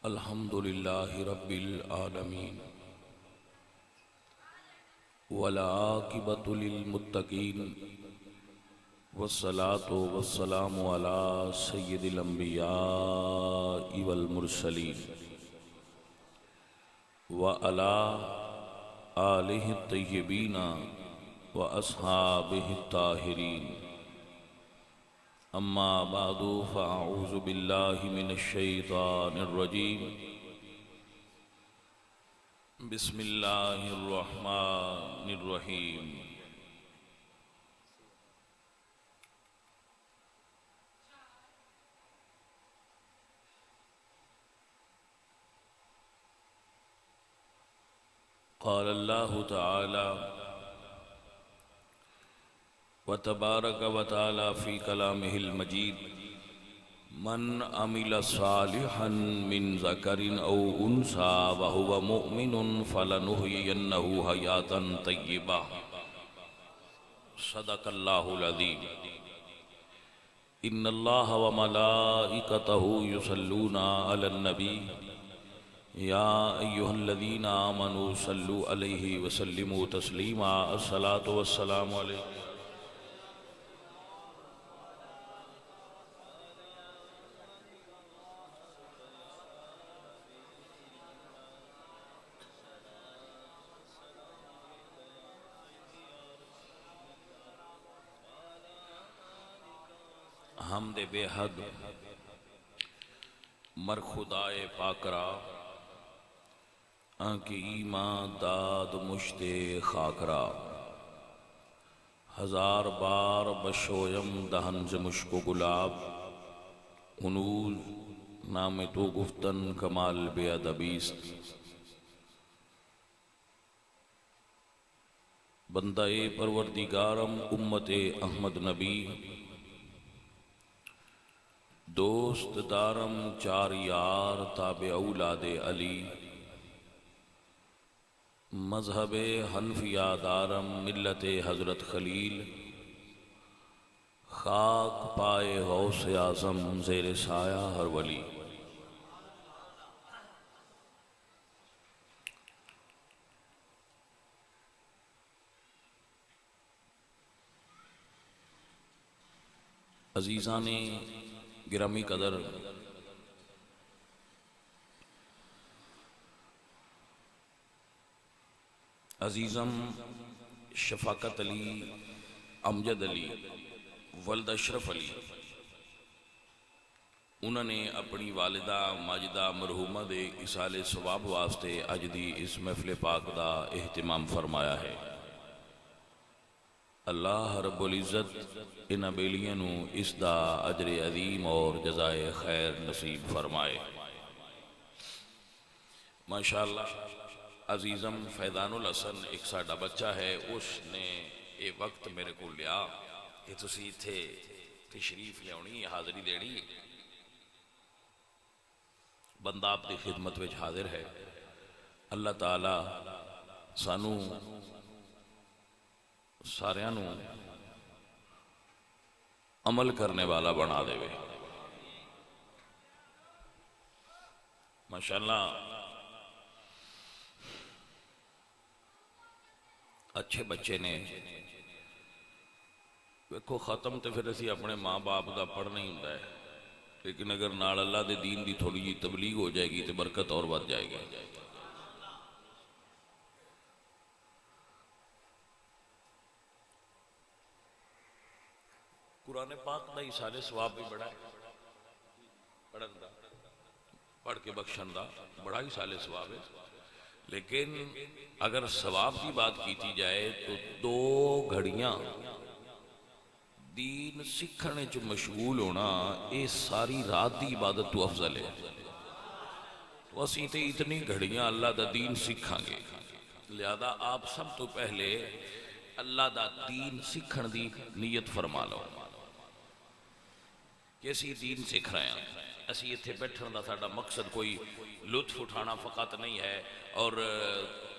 الحمد لله رب العالمين والعاقبة للمتقين والصلاة والسلام على سيد الأنبياء والمرسلين وعلى آله الطيبين وأصحابه الطاهرين. أما بعد فأعوذ بالله من الشيطان الرجيم. بسم الله الرحمن الرحيم. قال الله تعالى وتبارك وتعالى في كلامه المجيد: من عمل صالحا من ذكر أو أنثى وهو مؤمن فلنحيينه حياة طيبة. صدق الله العظيم. إن الله وملائكته يصلون على النبي يا أيها الذين آمنوا صلوا عليه وسلموا تسليما. الصلاة والسلام عليكم. حمد بے حد مر خدائے پاکرا آنکی ایمان داد مشت خاکرا. ہزار بار بشویم دہن ز مشک و گلاب ہنوز نام تو گفتن کمال بے ادبیست. بندہ پروردگارم امت احمد نبی دوست دارم چار یار تابع اولاد علی. مذہب حنفیہ دارم ملت حضرت خلیل. خاک پائے غوث اعظم زیر سایہ ہر ولی. عزیزان گرامی قدر، عزیزم شفاقت علی امجد علی ولد اشرف علی، انہوں نے اپنی والدہ ماجدہ مرحومہ دے اصال ثواب واسطے اج دی اس محفل پاک دا اہتمام فرمایا ہے. اللہ رب العزت ان بیلیاں نو اس دا اجر عظیم اور جزائے خیر نصیب فرمائے. ماشاءاللہ عزیزم فیضان الحسن ایک ساڈا بچہ ہے، اس نے یہ وقت میرے کو لیا کہ تسی تھے تشریف لیاونی حاضری دینی. بندہ آپ کی خدمت وچ حاضر ہے. اللہ تعالی سانو ساریاں نو عمل کرنے والا بنا دے. ماشاءاللہ اچھے بچے نے. ویکھو ختم تے پھر اسی اپنے ماں باپ دا پڑھنا ہی ہوندا ہے، لیکن اگر نال اللہ دے دین دی تھوڑی جی تبلیغ ہو جائے گی تو برکت اور بڑھ جائے گی. قرآن پاک دا اصال ثواب بھی بڑا ہے، پڑھن دا پڑھ کے بخشن دا بڑا اصال ثواب ہے. لیکن اگر ثواب کی بات کیتی جائے تو دو گھڑیاں دین سکھنے چ مشغول ہونا اے ساری رات دی عبادت تو افضل ہے. تو اسی تے اتنی گھڑیاں اللہ دا دین سکھاں گے، لہذا آپ سب تو پہلے اللہ دا دین سکھن دی نیت فرما لو کہ اسی دین سکھ رہے ہیں. اسی اتھے بیٹھن دا ساڈا مقصد کوئی لطف اٹھانا فقط نہیں ہے اور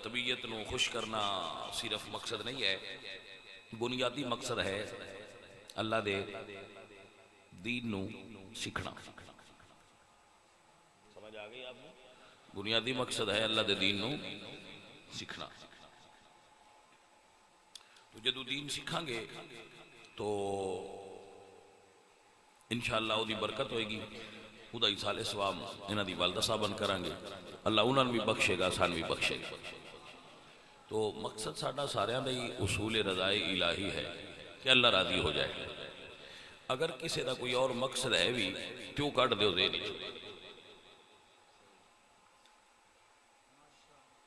طبیعت نو خوش کرنا صرف مقصد نہیں ہے. بنیادی مقصد ہے اللہ دے دین نو سیکھنا. سمجھ آ گئی آپ کو؟ بنیادی مقصد ہے اللہ دے دین نو سیکھنا. تو جدو دین سیکھاں گے تو انشاءاللہ او دی برکت ہوئے گی. خدا ایسال اسوام انہ دی والدہ صاحبان کرانگے, اللہ انہوں نے بھی بخشے گا, سان بھی بخشے گا. تو مقصد ساڑھا ساریاں دے اصول رضائے الہی ہے کہ اللہ راضی ہو جائے. اگر کسی دا کوئی اور مقصد ہے بھی کیوں کٹ دیو دے نہیں,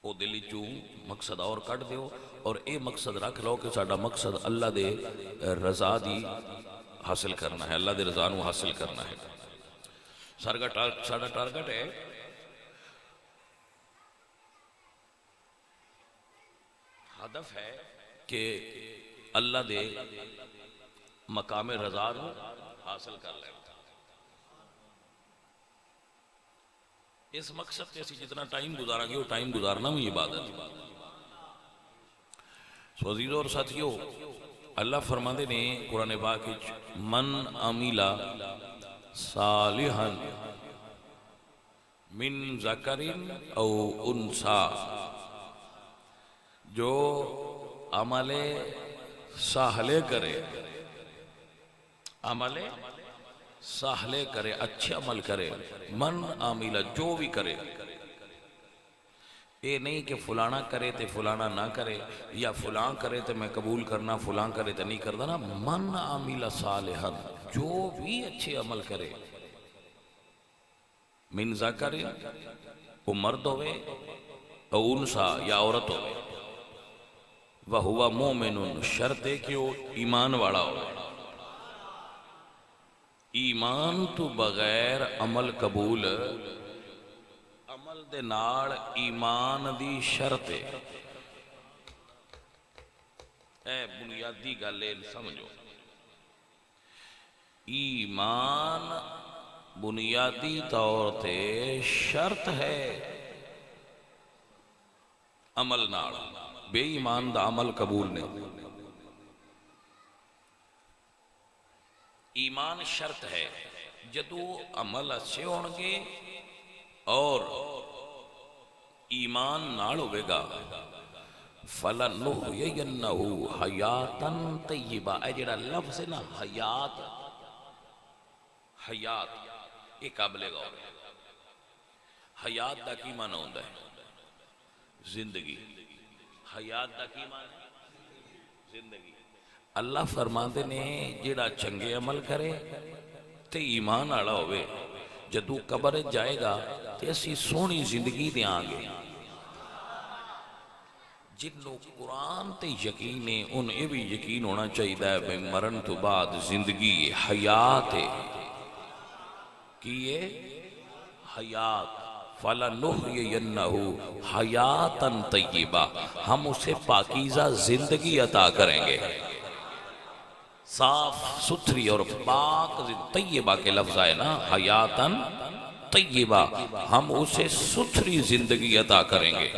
او دلی چوں مقصد اور کٹ دیو اور اے مقصد رکھ لو کہ ساڑھا مقصد اللہ دے رضا دی حاصل کرنا ہے, اللہ دے رضا نو حاصل کرنا ہے. ساڑھا ٹارگٹ ہے ہدف ہے کہ اللہ دے مقام رضا نو حاصل کر لیں. اس مقصد کے اسی جتنا ٹائم گزارا گے وہ ٹائم گزارنا بھی عبادت. سو عزیزوں اور ساتھیوں, اللہ فرماندے نے قرآن پاک وچ من عمل صالحا من ذکر او انثى, جو عمل صالح کرے, عمل صالح کرے, اچھے عمل کرے. من عمل جو بھی کرے, اے نہیں کہ فلانا کرے تے فلانا نہ کرے, یا فلان کرے تے میں قبول کرنا, فلان کرے تے نہیں کرنا نا. من عمل صالحا, جو بھی اچھے عمل کرے, من ذکر وہ مرد ہوئے, او انثى یا عورت ہوئے, وَهُوَ مُؤْمِنٌ, شرط ہے کہ وہ ایمان والا ہوئے. ایمان تو بغیر عمل قبول, عمل دے نال ایمان دی شرط ہے. اے بنیادی گلے سمجھو, ایمان بنیادی طور تے شرط ہے عمل نال, بے ایمان دا عمل قبول نہیں. ایمان شرط ہے. جدو عمل اچھے ہونگے اور ایمان نال ہوئے گا, فَلَنُحْيِيَنَّهُ حَيَاتًا طَيِّبًا. اے جڑا لفظ ہے نا حیات, حیات یہ قابل غور ہے. حیات دا کی معنی ہوتا ہے؟ زندگی. حیات دا کی معنی ہے؟ زندگی. اللہ فرماندے نے جڑا چنگے عمل کرے تے ایمان آڑا ہوئے, جدو قبر جائے گا تے اسی سونی زندگی دے آنگے. جن لوگ قرآن تے یقین ہے ان یہ بھی یقین ہونا چاہیے ہے مرن تو بعد زندگی حیات ہے. کیے حیات, فَلَنُحْيِيَنَّهُ حَيَاتًا طَيِّبًا, ہم اسے پاکیزہ زندگی عطا کریں گے. صاف ستھری اور پاک طیبہ کے لفظ آئے نا, حیاتاً طیبہ, ہم اسے ستھری زندگی عطا کریں گے,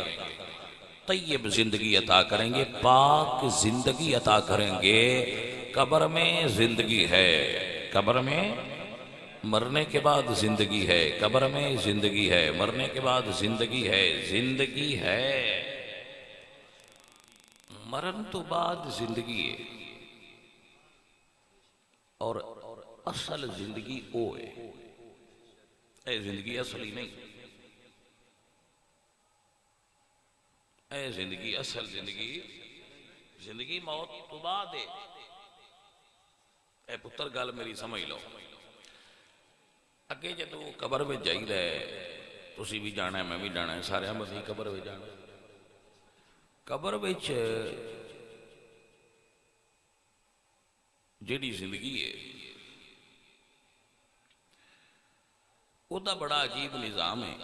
طیب زندگی عطا کریں گے, پاک زندگی عطا کریں گے. قبر میں زندگی ہے, قبر میں مرنے کے بعد زندگی ہے, قبر میں زندگی ہے, مرنے کے بعد زندگی ہے. زندگی ہے, مرن تو بعد زندگی ہے, اور اصل زندگی او ہے. اے زندگی اصلی نہیں, اے زندگی اصل زندگی, زندگی موت تو بعد ہے. اے پتر گل میری سمجھ لو. اگے جدو قبر میں جائی رہے, تسی بھی جانا ہے, میں بھی جانا ہے, سارے ہم اسی قبر میں جانا ہے. قبر میں جیڑی زندگی ہے وہ دا بڑا عجیب نظام ہے.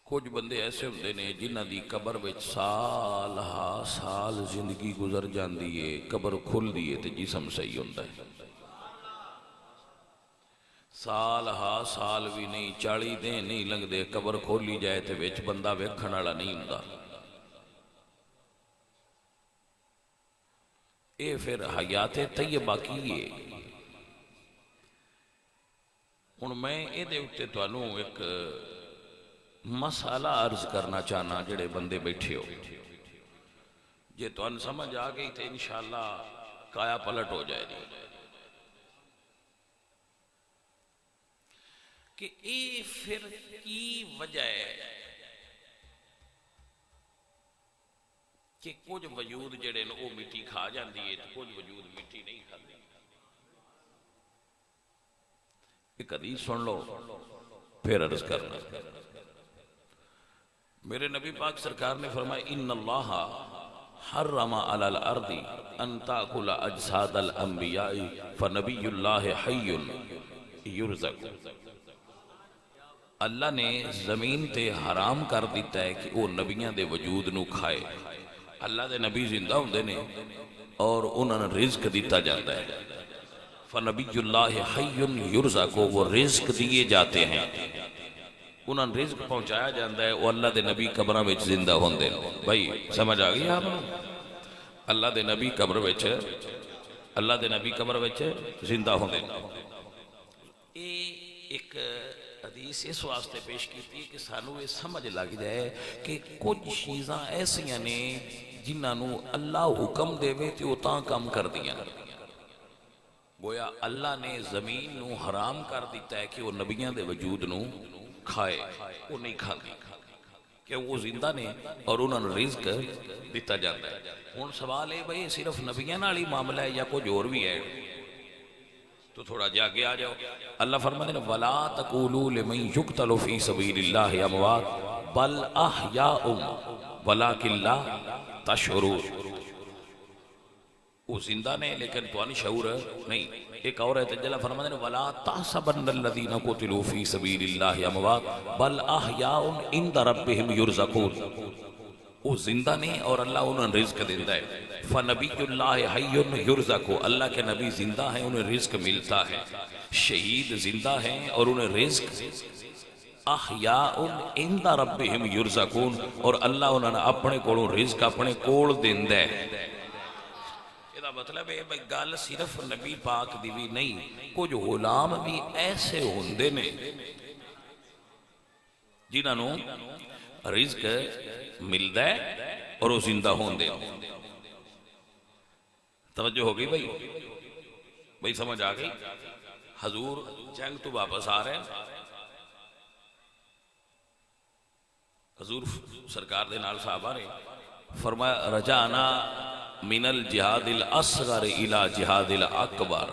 کچھ بندے ایسے ہوندے نے جنہ دی قبر وچ سال ہا سال زندگی گزر جاندی ہے, قبر کھل دیئے تے جسم صحیح ہوندہ ہے. سال ہا سال بھی نہیں, 40 دن نہیں لنگ دے, قبر کھولی جائے تے وچ بندہ ویکھن والا نہیں ہوندہ. اے پھر حیات طیبہ کی ہے. ہن میں یہ اتنے تمہوں ایک مسئلہ عرض کرنا چاہنا، جڑے بندے بیٹھے ہو جے تمہیں سمجھ آ گئی تو انشاءاللہ کایا پلٹ ہو جائے گی کہ اے پھر کی وجہ ہے کہ کچھ وجود جڑے وہ مٹی کھا جاندی ہے تو کچھ وجود مٹی نہیں کھاتی۔ ایک حدیث سن لو پھر عرض کرنا۔ میرے نبی پاک سرکار نے فرمایا ان اللہ حرم علی الارض ان تاکل اجساد الانبیاء فنبی اللہ حی یرزق۔ اللہ نے زمین تے حرام کر دیتا ہے کہ وہ نبیوں دے وجود نو کھائے۔ اللہ دے نبی زندہ ہوندے نے اور انہوں نے رزق دیتا جاتا ہے۔ فنبی اللہ حی یرزق، وہ رزق دیے جاتے ہیں، انہوں نے رزق پہنچایا جاتا ہے، وہ اللہ دے نبی قبراں وچ زندہ ہوندے ہیں۔ بھائی سمجھ آ گئی آپ کو؟ اللہ دے نبی قبر وچ، اللہ دے نبی قبر وچ زندہ ہوندے ہیں۔ ایک حدیث اس واسطے پیش کیتی کہ سانو یہ سمجھ لگ جائے کہ کچھ چیزاں ایسیاں نے جنہاں اللہ حکم دے تے وہ تاں کام کر دیاں۔ گویا اللہ نے زمین نو حرام کر دیتا ہے کہ وہ نبیوں دے وجود نو کھائے، وہ نہیں کھاندی کہ وہ زندہ نے اور انہوں نے رزق دیتا جاتا ہے۔ ہن سوال ہے بھئی صرف نبیوں نال ہی معاملہ ہے یا کچھ اور بھی ہے؟ تو تھوڑا جا کے آ جاؤ۔ اللہ فرماتے ہیں وَلَا تَقُولُوا لِمَنْ يُقْتَلُ فِي سَبِيلِ اللَّهِ أَمْوَاتٌ بَلْ أَحْيَاءٌ وَلَكِنْ لَا تَشْعُرُونَ۔ وہ زندہ نے لیکن تو شعور نہیں۔ ایک اور ہے تجلہ فرماتے ہیں وَلَا تَحْسَبَنَّ الَّذِينَ قُتِلُوا فِي سَبِيلِ اللَّهِ أَمْوَاتٌ بَلْ أَحْيَاءٌ عِنْدَ رَبِّهِمْ يُرْزَقُونَ۔ وہ زندہ نہیں اور اللہ انہیں رزق دیتا ہے۔ فَنَبِيُّ اللَّهِ حَيٌّ يُرْزَقُ، اللہ کے نبی زندہ ہیں انہیں رزق ملتا ہے۔ شہید زندہ ہیں اور انہیں رزق احیاء عند ربہم یرزقون، اور اللہ انہوں نے اپنے کولوں رزق اپنے کول دیندا ہے۔ یہ مطلب ہے بھئی گل صرف نبی پاک دی بھی نہیں، کچھ غلام بھی ایسے ہوندے نے جنہوں رزق ملدا ہے اور وہ زندہ ہوندے۔ توجہ ہو گئی بھئی؟ بھئی سمجھ آ گئی؟ حضور جنگ تو واپس آ رہے ہیں، حضور سرکار دے نال صحابہ نے فرمایا رجعنا من الجہاد الاصغر الى جہاد الاکبر،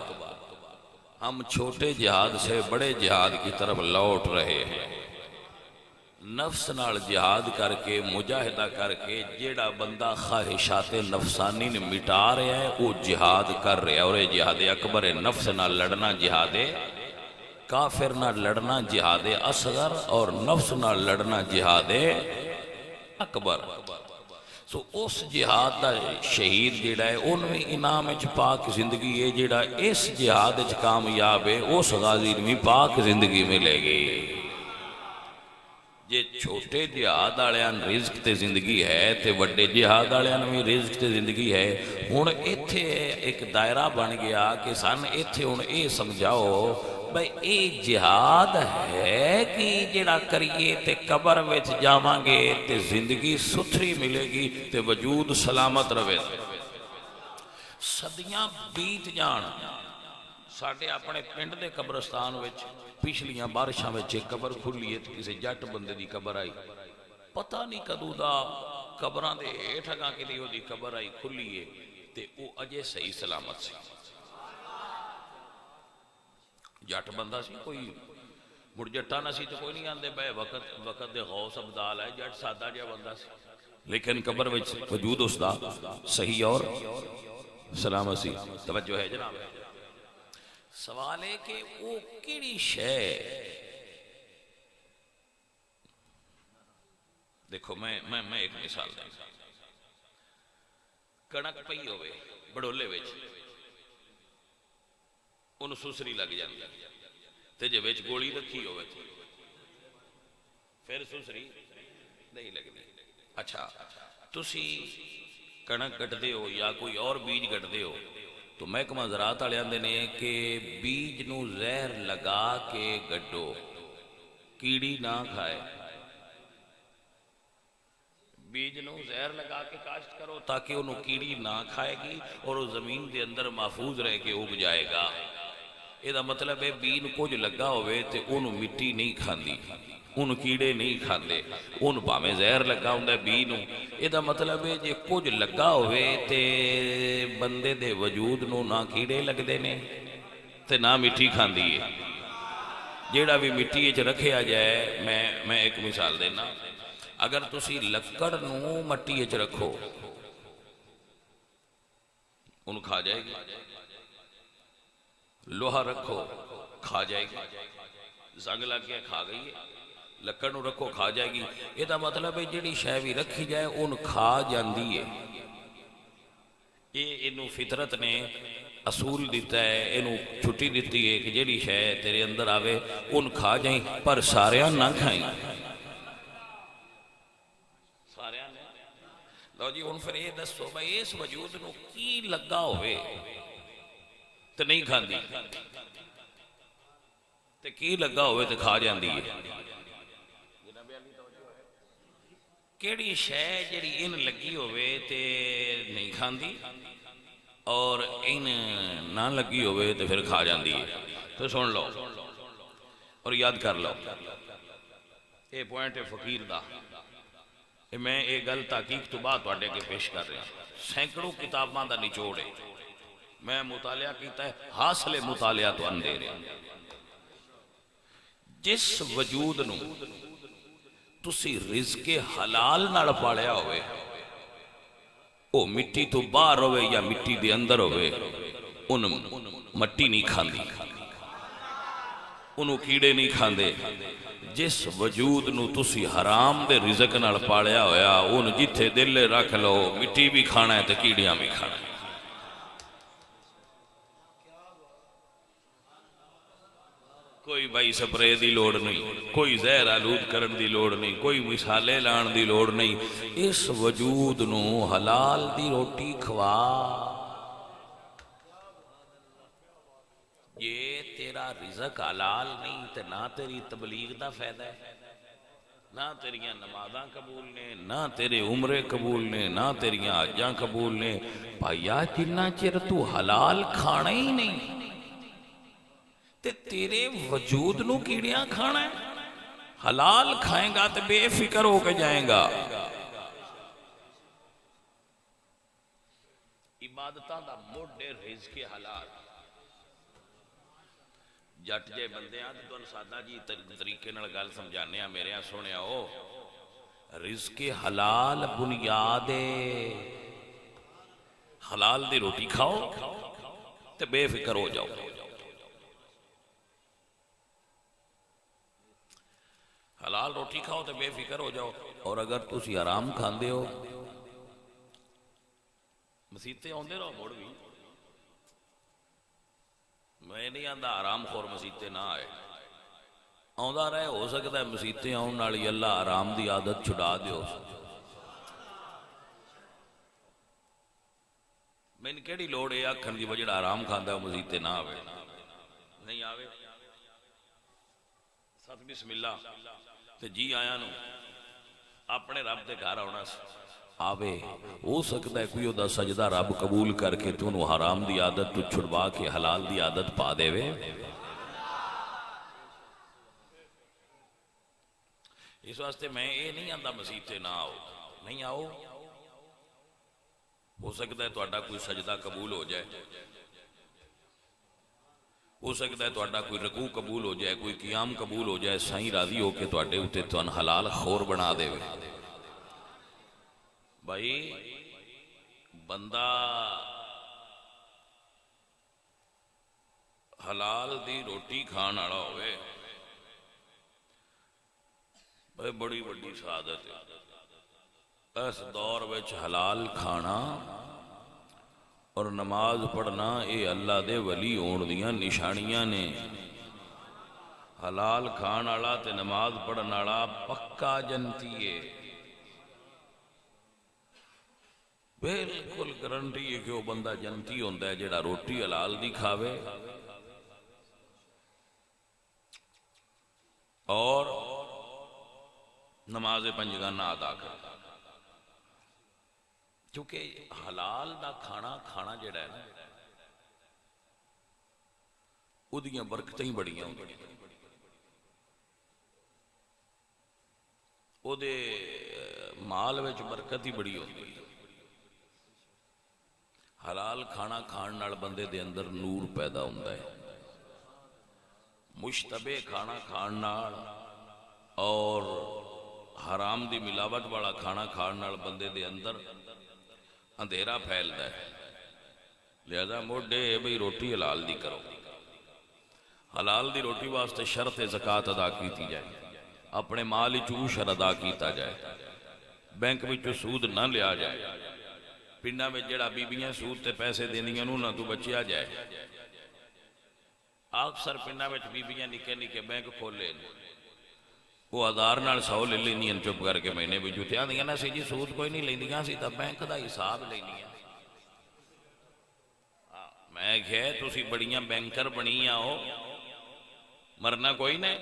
ہم چھوٹے جہاد سے بڑے جہاد کی طرف لوٹ رہے ہیں۔ نفس نال جہاد کر کے مجاہدہ کر کے جیڑا بندہ خواہشات نفسانی نے مٹا رہا ہے وہ جہاد کر رہا ہے، اور یہ جہاد اکبر ہے۔ نفس نال لڑنا جہاد کافر نال لڑنا جہاد اصغر، اور نفس نال لڑنا جہاد اکبر۔ سو اس جہاد دا شہید جیڑا ہے ان میں انعام اچ پاک زندگی ہے، جیڑا اس جہاد اچ کامیاب ہے اس غازی میں پاک زندگی ملے گی۔ جے چھوٹے جہاد آلیان رزق تے زندگی ہے تے وڈے جہاد آلیان میں رزق تے زندگی ہے۔ ہن ایتھے ایک دائرہ بن گیا کہ سن ایتھے ہن اے سمجھاؤ بھئی اے جہاد ہے کہ جڑا کریے تے قبر وچ جاواں گے تے زندگی ستھری ملے گی تے وجود سلامت رہے۔ صدیاں بیت جان، ساڑھے اپنے پنڈ دے قبرستان وچ پچھلیاں بارشاں وچ ایک قبر کھلی ہے، کسی جٹ بندے دی قبر آئی، پتہ نہیں کدوں دا قبران دے ہیٹھاں کے لیے دی قبر آئی کھلی ہے تے او اجے صحیح سلامت سی۔ جٹ بندہ سی، کوئی مڑ جٹا نہ سی تو کوئی نہیں آندے بے وقت دے غوث عبدال ہے، جٹ سادہ جا بندہ سی، لیکن قبر وچ وجود اس دا صحیح اور سلامت سی۔ توجہ ہے جناب؟ سوال ہے کہ وہ کیڑی شے، دیکھو میں ایک مثال دیں، کنک پئی ہوئے بڑولے ویچ انہوں سسری لگ جاندی تے جے ویچ گولی رکھی ہوئے پھر سسری نہیں لگنی۔ اچھا تسی کنک گٹ دے ہو یا کوئی اور بیج گٹ دے ہو تو محکمہ زراعت والے آندے نے کہ بیج نو زہر لگا کے گڈو، کیڑی نہ کھائے، بیج نو زہر لگا کے کاشت کرو تاکہ انہوں کیڑی نہ کھائے گی اور وہ زمین دے اندر محفوظ رہ کے اگ جائے گا۔ یہ دا مطلب ہے بین کچھ لگا ہوئے تے انہوں مٹی نہیں کھاندی، ان کیڑے نہیں کھاندے، ان پاویں زہر لگا ہوندا ہے بی نو۔ یہ دا مطلب ہے جے کچھ لگا ہوئے تے بندے دے وجود نو نہ کیڑے لگدے نے تے نہ مٹی کھاندی ہے۔ جیڑا بھی مٹی وچ رکھیا جائے، میں ایک مثال دینا، اگر تسی لکڑ نو مٹی وچ رکھو ان کھا جائے گی، لوہا رکھو کھا جائے گی، زنگ لگ گیا کھا گئی ہے، لکڑ نو رکھو کھا جائے گی۔ یہ دا مطلب ہے جیڑی شے بھی رکھی جائے ان کھا جاندی ہے۔ یہ انہوں فطرت نے اصول دیتا ہے، انہوں چھٹی دیتی ہے کہ جیڑی شے تیرے اندر آوے ان کھا جائیں، پر ساریاں نہ کھائیں۔ ساریاں نے لو جی ان پھر یہ دسو بھائی اس وجود نو کی لگا ہوئے تو نہیں کھاندی تے کی لگا ہوئے تو کھا جاندی ہے۔ کیڑی شے جڑی ان لگی ہوئے تے نہیں کھاندی اور ان نہ لگی ہوئے تے پھر کھا جاندی ہے۔ تو سن لو اور یاد کر لو، یہ پوائنٹ ہے فقیر دا، میں ایک گل تحقیق تو بعد تواڈے کے پیش کر رہا ہوں۔ سینکڑوں کتاباں دا نچوڑ ہے، میں مطالعہ کیتا ہے، حاصل مطالعہ تو اندھیرے۔ جس وجود نو تسی رزق حلال نال پالیا ہوئے، او مٹی تو باہر ہوئے یا مٹی دے اندر ہوئے، ان مٹی نہیں کھاندی، انہوں کیڑے نہیں کھاندے۔ جس وجود نو تسی حرام دے رزق نال پالیا ہویا، ان جتھے دل رکھ لو مٹی بھی کھانا ہے تے کیڑیاں بھی کھانا ہے۔ کوئی بھائی سپرے دی لوڑ نہیں، کوئی زہر آلود کرن دی لوڑ نہیں، کوئی مثالے لان دی لوڑ نہیں۔ اس وجود نو حلال دی روٹی کھوا، یہ تیرا رزق حلال نہیں تے نہ تیری تبلیغ دا فائدہ ہے، نہ تیریاں نمازاں قبول نے، نہ تیرے عمرے قبول نے، نہ تیریاں حجاں قبول نے۔ بھائیا جنہ چر تو حلال کھانا ہی نہیں تے تیرے وجود نو کیڑیاں کھانا ہے، حلال کھائیں گا تے بے فکر ہو کے جائیں گا۔ عبادتاں دا موڈے رزق حلال، جٹ جے بندے آن تو سادہ جی طریقے نال گل سمجھانے ہیں، میرے ہاں سونے ہو، رزق حلال بنیاد، حلال دی روٹی کھاؤ تے بے فکر ہو جاؤ۔ حلال روٹی کھاؤ تے بے فکر ہو جاؤ۔ اور اگر تسی حرام کھاندے ہو، مسیتے آندے رہو مڑ بھی، میں نہیں آندا حرام خور مسیتے نہ آئے، آندا رہے، ہو سکتا ہے مسیتے آن نالی اللہ حرام دی عادت چھڑا دیو۔ میں نے کیڑی لوڑ ہے آکھن دی وجہ حرام کھاندا ہے مسیتے نہ آوے، نہیں آوے، ست بسم اللہ تے جی آیا نو اپنے رب دے گھر آنا آوے۔ ہو سکتا ہے کوئی دا سجدہ رب قبول کر کے تو انہوں حرام دی عادت تو چھڑوا کے حلال دی عادت پا دے وے۔ اس واسطے میں یہ نہیں آندہ مسیتے نہ آؤ، نہیں آؤ، ہو سکتا ہے تہاڈا کوئی سجدہ قبول ہو جائے، ہو سکتا ہے تہاڈا کوئی رکوع قبول ہو جائے، کوئی قیام قبول ہو جائے، سائیں راضی ہو کے تہاڈے اوتے تہن حلال خور بنا دے وے۔ بھائی بندہ حلال دی روٹی کھان والا ہوئے، بھائی بڑی بڑی سعادت ہے۔ اس دور وچ حلال کھانا اور نماز پڑھنا اے اللہ دے ولی ہون دیاں نشانیاں نے۔ حلال کھان والا تے نماز پڑھن والا پکا جنتی ہے، بالکل گارنٹی ہے کہ وہ بندہ جنتی ہوتا ہے جڑا روٹی حلال دی کھاوے اور نماز پنجگانہ ادا کرے. کیونکہ حلال دا کھانا جڑا ہے نا وہ دیاں برکتیں بڑیاں ہوندی ہیں. وہ دے مال وچ برکت ہی بڑی ہوندی ہے. حلال کھانا کھان نال بندے دے اندر نور پیدا ہوندا ہے. مشتبہ کھانا کھان نال اور حرام دی ملاوٹ والا کھانا کھان نال بندے دے اندر اندھیرا پھیلدا ہے. لہذا موڈے بھئی روٹی حلال دی کرو. حلال دی روٹی واسطے شرط زکوٰۃ ادا کیتی جائے. اپنے مال وچوں عشر ادا کیتا جائے. بینک وچوں سود نہ لیا جائے. پنڈاں وچ جڑا بیبیاں سود تے پیسے دیندیاں انہاں تو بچیا جائے. اکثر پنڈاں وچ بیبیاں نکے نکے بینک کھولے وہ 1000 نال 100 لے لیندیاں چپ کر کے مہینے وچ تے آندیاں نا سی جی سود کوئی نہیں لیندیاں سی تا بینک دا حساب لینیاں. میں کہ تسی بڑیاں بینکر بنیاں ہو مرنا کوئی نہیں.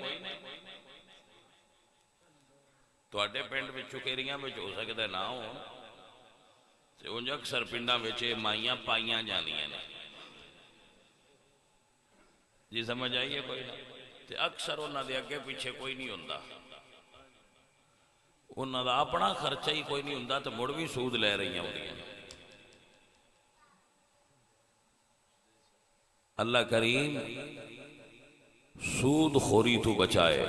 تواڈے پنڈ وچ چکیریاں وچ ہو سکدا نہ ہو تے انج اکثر پنڈاں وچ مائیاں پائیاں جاندیاں نے جی سمجھ آئیے کوئی نہ. تے اکثر انہاں دے اگے پیچھے کوئی نہیں ہوندا. انہاں دا اپنا خرچہ ہی کوئی نہیں ہوندا تے مڑ بھی سود لے رہی ہوندیاں. اللہ کریم سود خوری تو بچائے.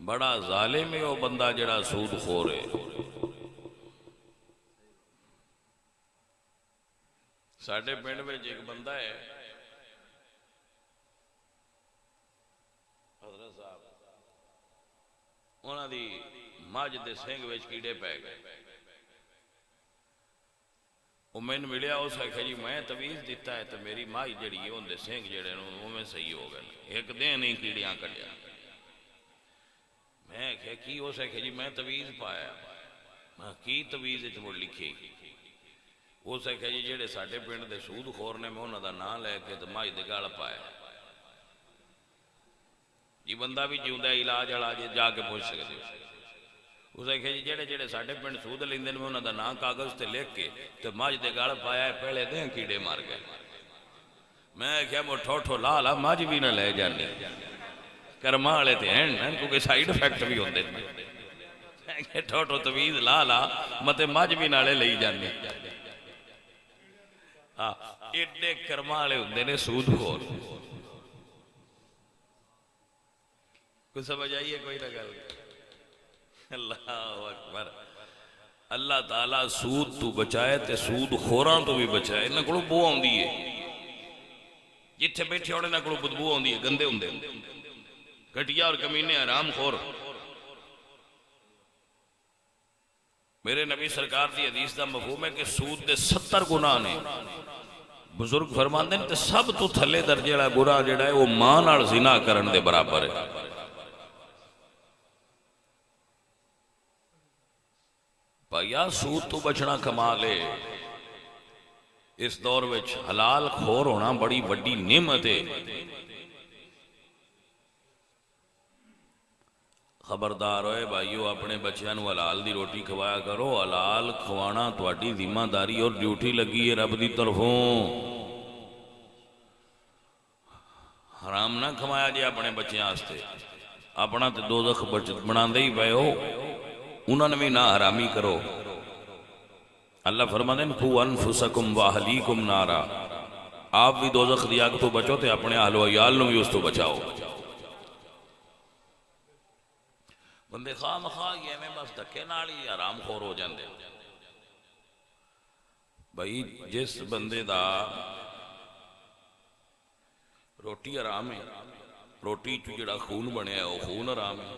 بڑا ظالم ہے وہ بندہ جڑا سود خور ہے. ساڈے پنڈ میں ایک بندہ ہے حضرت صاحب انہاں دی مجھ دے سنگ وچ کیڑے پے گئے. وہ مین ملیا اس آخیا جی میں تویز دیتا ہے تو میری مائی جڑی ہے ان دے سنگ جڑے وہ میں صحیح ہو گئے. ایک دن نہیں کیڑیاں کٹیا. میں آخیا کی اس آخیا جی میں تویز پایا. میں کی تویز مڑ لکھی. اس آخیا جی جڑے ساڈے پنڈ دے سود خور نے میں انہاں دا نام لے کے تو مائی دے گل پایا. جی بندہ بھی جیوندا علاج والا جا کے پوچھ سکتے. اس آخیا جی جڑے جڑے ساڈے پنڈ سود لیندے نے میں انہاں دا نام کاغذ تے لکھ کے تے مجھ دے گل پایا ہے پہلے دن کیڑے مار گئے. میں آخیا وہ ٹھوٹھو لا لا مجھ بھی نہ لے جانی کرما والے تے ہیں کیونکہ سائیڈ افیکٹ بھی ہوندے نے. ٹھوٹھو تویز لا لا متے مجھ بھی نالے لئی جانی. ایڈے کرما والے ہوندے نے سود خور. کوئی سمجھ آئیے کوئی نہ گل. اللہ اکبر. اللہ تعالیٰ سود تو بچائے تے سود خوراں تو بھی بچائے. انہاں کولوں بو آندی ہے جتھے بیٹھے ہونے انہاں کولوں بدبو آندی ہے. گندے ہوندے گھٹیا اور کمینے حرام خور. میرے نبی سرکار دی حدیث دا مفہوم ہے کہ سود دے 70 گناہ نے. بزرگ فرماندے نے تے سب تو تھلے درجے والا گناہ جڑا ہے وہ ماں نال زنا کرن دے برابر ہے. بھائیا سود تو بچنا کمال ہے. اس دور وچ حلال خور ہونا بڑی بڑی نعمت ہے. خبردار ہوئے بھائیو اپنے بچیاں نو حلال دی روٹی کھوایا کرو. حلال کھوانا تہاڈی ذمہ داری اور ڈیوٹی لگی ہے رب دی طرفوں. حرام نہ کھوایا جے اپنے بچیاں واسطے. اپنا تے دوزخ بناندے ہی پئے ہو انہاں نے بھی نہ حرامی کرو. اللہ فرماندے نے قُوا انفسکم واہلیکم نارا. آپ بھی دوزخ دی آگ تو بچو تے اپنے اہل و عیال نو بھی اس تو بچاؤ. بندے خواہ مخواہ یہ میں بس دھکے نال ہی حرام خور ہو جاندے. بھائی جس بندے دا روٹی حرام ہے روٹی چو جڑا خون بنیا ہے وہ خون حرام ہے.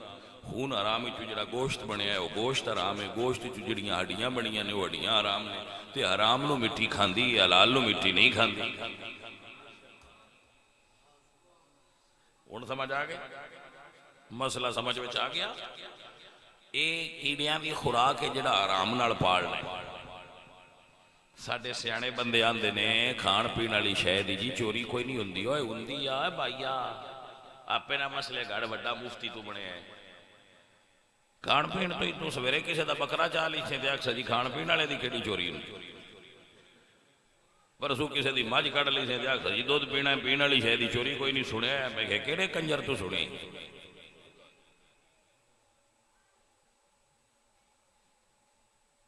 خون حرام چو جڑا گوشت بنیا ہے وہ گوشت حرام ہے. گوشت چو جڑیاں ہڈیاں بنیاں نے وہ ہڈیاں حرام نے. تے حرام نو مٹی کھاندی ہے حلال نو مٹی نہیں کھاندی. ہن سمجھ آ گئی مسئلہ سمجھ وچ آ گیا. اے کیڑیاں دی خوراک ہے جڑا حرام نال پال لے. ساڈے سیانے بندے آندے نے کھان پین والی شے دی جی چوری کوئی نہیں ہوندی، اوئے ہوندی آ بھائیا آپے نہ مسئلے گڑ وڈا مفتی تو بنے ہے۔ کھان پین تو سویرے کسی دا بکرا چاہ لی سے آکھیا جی کھان پین والے دی کیڑی چوری ہوندی، پرسوں کسی دی مجھ کڈ لی سے آکھیا جی دودھ پینا پین والی شے دی چوری کوئی نہیں سنیا ہے۔ میں کہ کہڑے کنجر تو سنی؟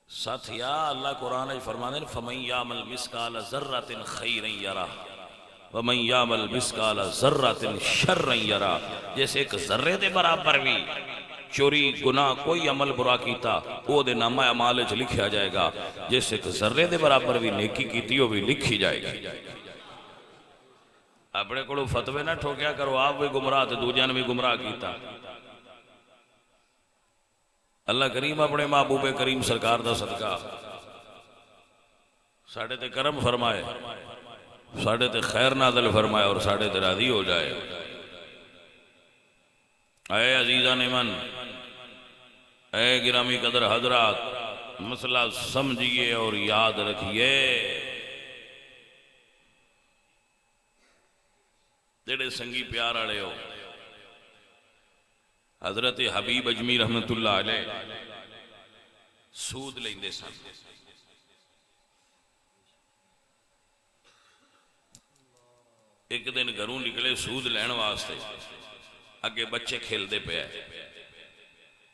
ساتھیا اللہ قرآن فرمانے فَمَن يَعْمَلْ مِثْقَالَ ذَرَّةٍ خَيْرًا يَرَهُ وَمَن يَعْمَلْ مِثْقَالَ ذَرَّةٍ شَرًّا يَرَهُ۔ جیسے ایک ذرے دے برابر بھی چوری گناہ کوئی عمل برا کیتا وہ دے نامہ اعمال وچ لکھیا جائے گا، جیسے ایک ذرے دے برابر بھی نیکی کیتی وہ بھی لکھی جائے گی۔ اپنے کو فتوے نہ ٹھوکیا کرو آپ بھی گمراہ تے دوجیاں نے بھی گمراہ کیتا۔ اللہ کریم اپنے محبوب کریم سرکار دا صدقہ ساڑھے تے کرم فرمائے، ساڑھے تے خیر نازل فرمائے اور ساڑھے تے راضی ہو جائے۔ اے عزیزان من، اے گرامی قدر حضرات، مسئلہ سمجھئے اور یاد رکھئے۔ تیرے سنگی پیار آڑے ہو حضرت حبیب اجمی رحمت اللہ علیہ سود لیندے سن۔ ایک دن گھروں نکلے سود لین واسطے، اگے بچے کھیل دے پہ آئے،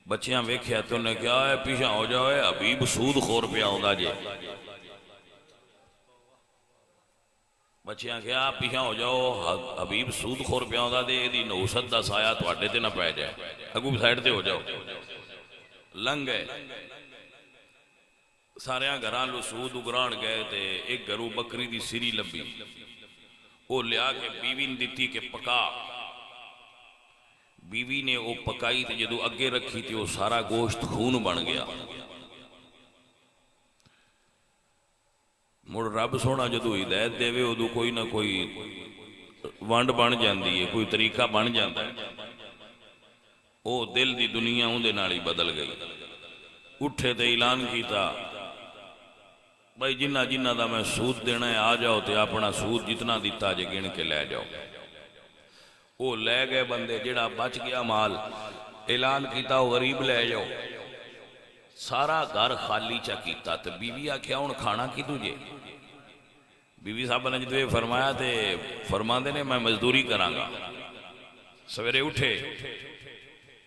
بچیاں ویکھیا تو انہیں کیا ہے پیچھا ہو جاؤ، حبیب سود خور پہ آؤں گا جے۔ بچیاں کیا پیچھا ہو جاؤ، حبیب سود خور پہ آؤں گا دے دی نوست دا سایہ تو اڈے تے نہ پہ جائے، اگو سائیڈ تے ہو جاؤ۔ لنگ گئے ساریاں گھران لو سود اگران گئے تے ایک گھرو بکری دی سری لبی، وہ لیا کے بیوی نے دیتی کہ پکا، بیوی نے وہ پکائی تے جدو اگے رکھی تھی وہ سارا گوشت خون بن گیا۔ مڑ رب سونا جدو ہدایت دے وے ادو کوئی نہ کوئی وانڈ بن جاندی ہے، کوئی طریقہ بن جاندا ہے۔ او دل دی دنیا اون دے نالی بدل گئی، اٹھے تے اعلان کیتا بھائی جنہ جنہ دا میں سود دینا ہے آ جاؤ تے اپنا سود جتنا دیتا جے گن کے لے جاؤ۔ وہ لے گئے بندے، جڑا بچ گیا مال اعلان کیتا وہ غریب لے جاؤ۔ سارا گھر خالی چا کیتا تے بیوی آکھیا ہن کھانا کی تجھے؟ بیوی صاحب نے جدو فرمایا تے فرماندے نے میں مزدوری کراں گا۔ سویرے اٹھے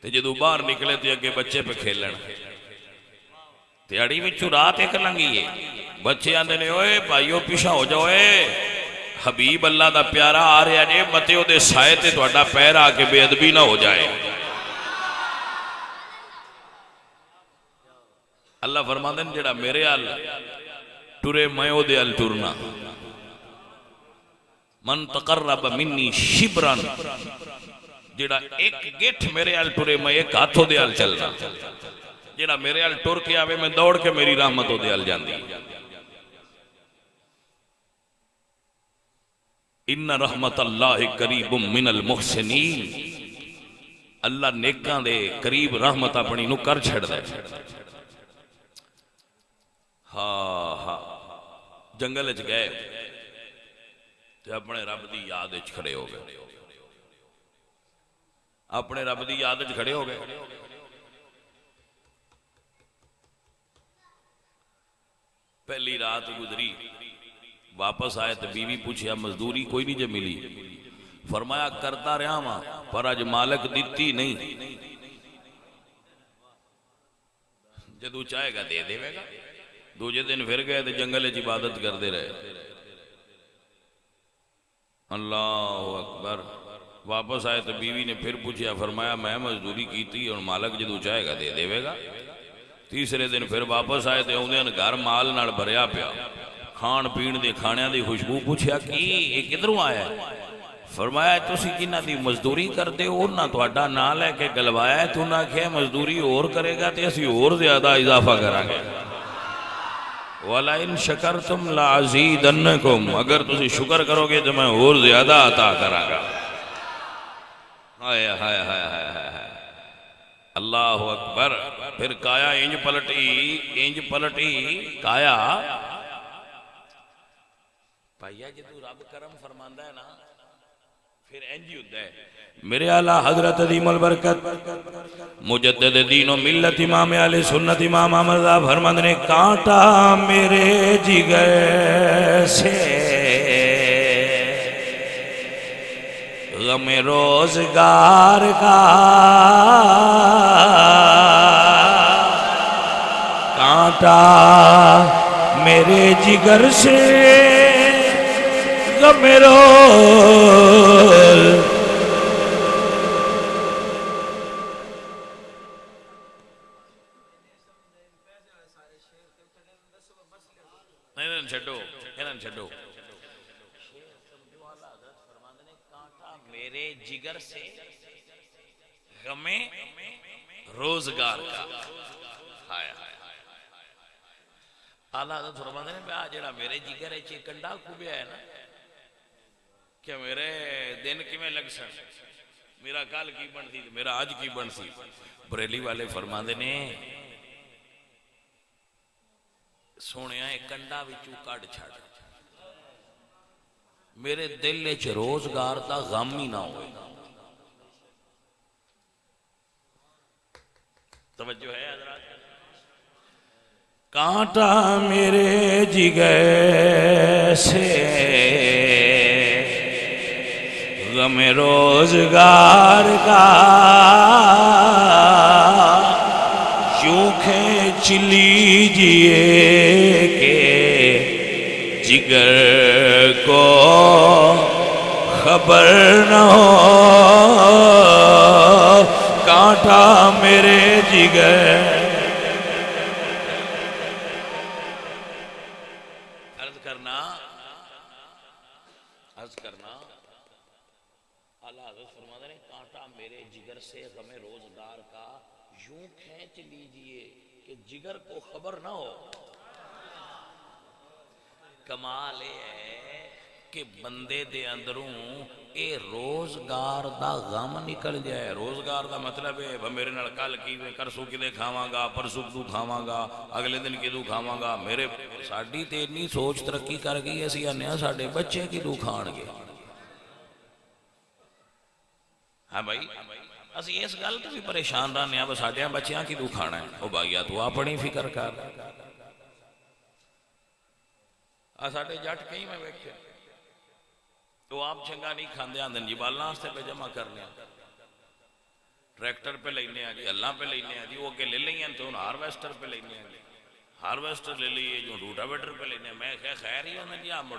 تے جدو باہر نکلے تے اگے بچے پہ کھیلن، تیاڑی وچوں رات ایک لنگی ہے، بچے آندے نے اوئے بھائیو پیچھا ہو جاؤ، حبیب اللہ دا پیارا آ رہا جے، متے دے سائے تے تہاڈا پیر آ کے بے ادبی نہ ہو جائے۔ اللہ فرماندے نے جڑا میرے ال ٹرے میں او دے ال ٹرنا، من تقرب منی شبرن، جڑا ایک گٹھ میرے ال ٹرے میں ایک ہاتھوں دے ال چلنا، جڑا میرے ال ٹر کے آوے میں دوڑ کے میری رحمت دے ال جاندی۔ ان رحمت اللہ قریب من المحسنین، اللہ نیکاں دے قریب رحمت اپنی نو کر چھڑ دے۔ ہاں ہاں جنگل اچ گئے تے اپنے رب دی یاد اچ کھڑے ہو گئے، اپنے رب دی یاد اچ کھڑے ہو گئے۔ پہلی رات گزری، واپس آئے تو بیوی پوچھیا مزدوری کوئی نہیں جے ملی؟ فرمایا کرتا رہا ماں پر اج مالک دیتی نہیں، جدو چاہے گا دے دے گا۔ دوجہ دن پھر گئے تو جنگل چ عبادت کرتے رہے۔ اللہ اکبر، واپس آئے تو بیوی نے پھر پوچھیا، فرمایا میں مزدوری کی تھی اور مالک جدو چاہے گا دے دے گا۔ تیسرے دن پھر واپس آئے تو انہیں گھر مال نال بھریا پیا، کھان پین دے کھانیاں دی خوشبو۔ پوچھیا کی یہ کدھروں آیا ہے؟ فرمایا تسی جنہ دی مزدوری کرتے ہو انہاں تہاڈا نام لے کے گلوایا ہے، تو نہ کہ مزدوری اور کرے گا تے اسی اور زیادہ اضافہ کریں گے۔ وَلَئِن شَكَرْتُمْ لَعَزِيدَنَّكُمْ، اگر تسی شکر کرو گے تو میں اور زیادہ عطا کراں گا۔ ہائے ہائے ہائے ہائے، اللہ اکبر۔ پھر کایا انج پلٹی کایا بھائیا جدو رب کرم فرماندا ہے نا پھر انج ہی ہوتا ہے. میرے اعلیٰ حضرت عظیم البرکت مجدد دین و ملت امام اہل سنت امام احمد صاحب فرماندے نے کانٹا میرے جگر سے غم روزگار کا کانٹا میرے جگر سے غم روز چھڈو چھڈو میرے جگر سے غم روزگار کا. اعلیٰ حضرت فرماتے ہیں آ جڑا میرے جگر ہے کنڈا کھوبیا ہے نا کہ میرے دن کی میں لگ سن میرا کال کی بن سی میرا آج کی بن سی. بریلی والے فرماتے ہیں سونے ایک کنڈا وچوں کڈ چھڑ میرے دل وچ روزگار دا غم ہی نہ ہوئے. توجہ ہے حضرات. کانٹا میرے جگر سے غم روزگار کا یوں کھینچ لیجئے کہ جگر کو خبر نہ ہو. کانٹا میرے جگر کرنا اللہ حضرت فرماتے ہیں کانٹا میرے جگر سے غم روزگار کا یوں کھینچ لیجئے کہ جگر کو خبر نہ ہو. کمال ہے کہ بندے دے اندروں اے روزگار دا غم نکل جائے. روزگار دا مطلب ہے میرے نال کل کی کرسو کدے کھاواں گا پرسو کدو کھاواں گا اگلے دن کدو کھاواں گا. میرے ساڈی تے اتنی سوچ ترقی کر گئی اسی آنے ساڈے بچے کدو کھان گے. ہاں بھائی اسی اس گل تو بھی پریشان رہنے ہیں ساڈے بچیاں کدو کھانا ہے. او بھائیا تو اپنی فکر کر. ساڈے جٹ کہیں میں ویکھے تو آپ چنگا نہیں کھاندے آندے جی بالاں واسطے پہ جمع کرنے ٹریکٹر پہ لینے ہیں جی اللہ پہ لینے ہیں جی وہ کے لے لیں ہیں تو ہارویسٹر پہ لینے ہیں جی ہارویسٹر لے لیے جو روٹا ویٹر پہ لینے ہیں. میں خیر ہی ہونا جی آمڑ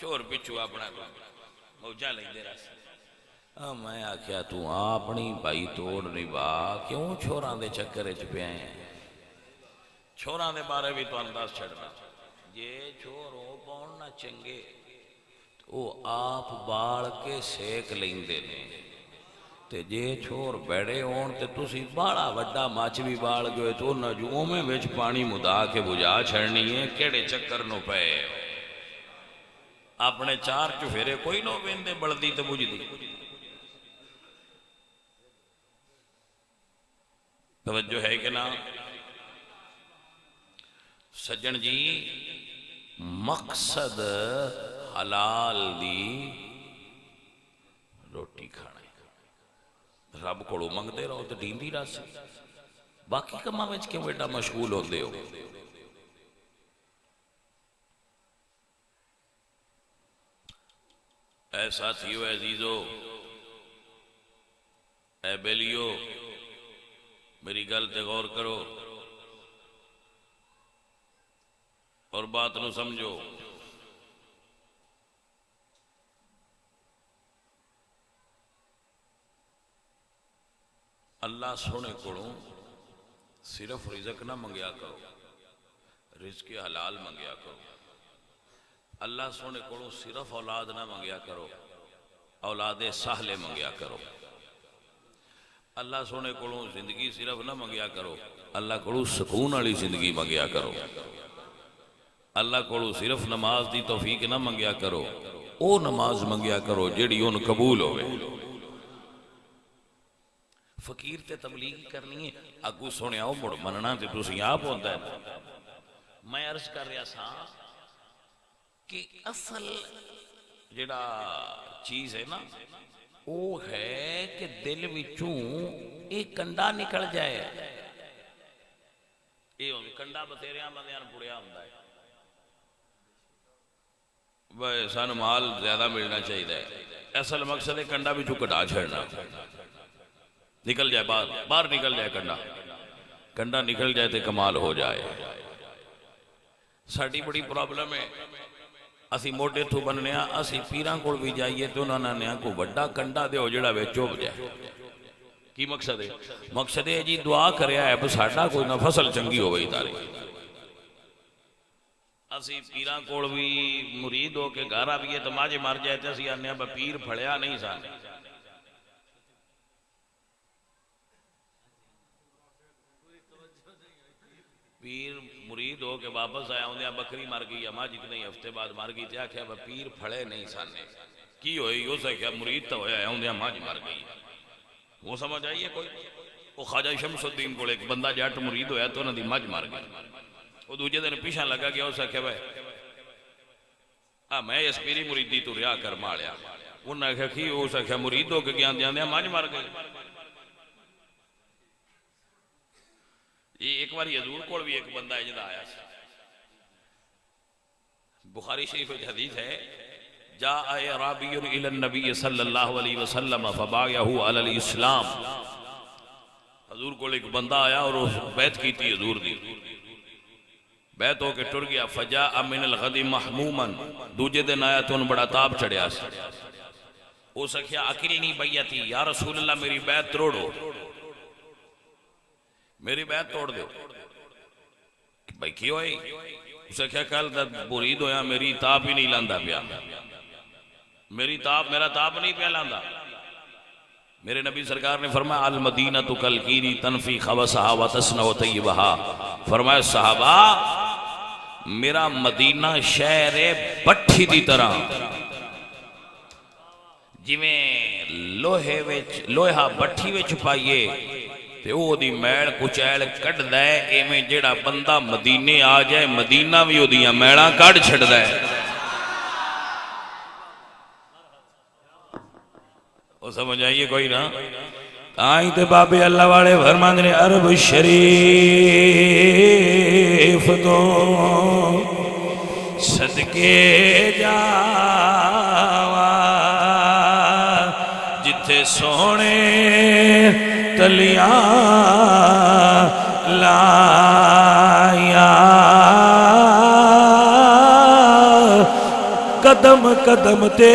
چور پچھو اپنا موجہ لیندے رہے. میں آکھیا تو اپنی بھائی توڑ نہیں با کیوں چھوڑاں دے چکر وچ پے آئے ہیں. چھوڑاں دے بارے بھی تو انداز چھڑنا جے چھوڑوں پاؤن نہ چنگے وہ آپ بال کے سیک لیندے نے تے جے چھوڑ بیڑے ہون تے تسی بڑا وڈا مچ بھی بال گئے تو نجوم میں وچ پانی مدا کے بجا چھڑنی ہے. کیڑے چکر نو پے اپنے چار چفیرے کوئی نو ویندے بڑھدی تے بجھ دی. توجہ ہے کہ نا سجن جی. مقصد حلال دی روٹی کھانا ہے. رب کو منگ دے رہو تو دیندی راسی باقی کما وچ کیوں بیٹا مشغول ہوندے ہو. اے ساتھیو اے عزیزو اے بیلیو میری گل تے غور کرو اور بات نو سمجھو. اللہ سونے کڑوں صرف رزق نہ منگیا کرو رزق حلال منگیا کرو. اللہ سونے کڑوں صرف اولاد نہ منگیا کرو اولاد سہلے منگیا کرو. اللہ سونے کڑوں زندگی صرف نہ منگیا کرو اللہ کڑوں سکون والی زندگی منگیا کرو. اللہ کو صرف نماز دی توفیق نہ منگیا کرو او نماز منگیا کرو جیڑی ان قبول ہوئے. فقیر تے تبلیغ کرنی ہے اگو سونے آؤ مڑ مننا تے تسی آپ ہوتا ہے. میں عرض کر رہا سا کہ اصل جڑا چیز ہے نا وہ ہے کہ دل وچوں ایک کنڈا نکل جائے. یہ کنڈا بتھیریاں بندیاں پڑیا ہوندا ہے بھائی سانو مال زیادہ ملنا چاہیے. اصل مقصد ہے کنڈا بھی کٹا چھڑنا, نکل جائے باہر نکل جائے کنڈا نکل جائے تو کمال ہو جائے. ساڈی بڑی پرابلم ہے, اسی موٹے تھو بننے اسی پیراں کول بھی جائیے تو انہاں نے کو بڑا کنڈا دیو جڑا وچ چوب جائے. کی مقصد ہے؟ مقصد ہے جی دعا کریا ہے ساڈا کوئی نہ فصل چنگی ہو گئی تاری. اسی پیراں کول بھی مرید ہو کے گھر آئیے تو ماجے مر جائے تے اسی آنے پیر پھڑیا نہیں سان. پیر مرید ہو کے واپس آیا ہوندیا بکری مر گئی اما جتنے ہفتے بعد مر گئی تے آکھیا پیر پھڑے نہیں سانے کی ہوئی اس نے کہا مرید تو ہویا ہوندیا ماں مر گئی. وہ سمجھ آئیے کوئی؟ وہ خواجہ شمس الدین کو ایک بندہ جٹ مرید ہویا تو انہوں دی مجھ مر گئی. وہ دوجہ دن پیچھا لگا گیا اس نے کہا میں اس پیری مریدی تو ریا کر ماریا. انہوں نے کہا کہ اس نے کہا مرید ہو کے گیا دیا مجھ مر گئی. یہ ایک باری حضور کو بھی ایک بندہ اجدہ آیا سی. بخاری شریف حدیث ہے جاء اعرابی الی النبی صلی اللہ علیہ وسلم فبایعہ علی الاسلام. حضور کو ایک بندہ آیا اور اس بیعت کی تھی حضور دی, بیعت ہو کے ٹر گیا. فجاء من الغد محموما, دوجہ دن آیا تو ان بڑا تاب چڑھیا سی. وہ سکھیا اکرینی بیعتی یا رسول اللہ میری بیعت توڑو, میری بیعت توڑ دو. بھائی کیوں ہوئی؟ اسے کیا کل مرید ہویا میری تاب ہی نہیں لاندہ پیا, میرا تاب نہیں پیا لاندہ. میرے نبی سرکار نے فرمایا المدینہ تو کلکیری تنفی خبسہا و تسنہ و طیبہا. فرمایا صحابہ میرا مدینہ شہر بٹھی دی طرح جی میں لوہا بٹھی وچ پائیے تے او دی میڑ کچیل کٹ دائے. ایمیں جیڑا بندہ مدینے آ جائے مدینہ بھی او دیاں میڑاں کٹ چھڑ دائے. وہ سمجھ آئیے کوئی نا؟ آئیں تے بابے اللہ والے فرمان نے عرب شریف تو صدقے جاوا جتھے سونے تلیاں لایا قدم قدم تے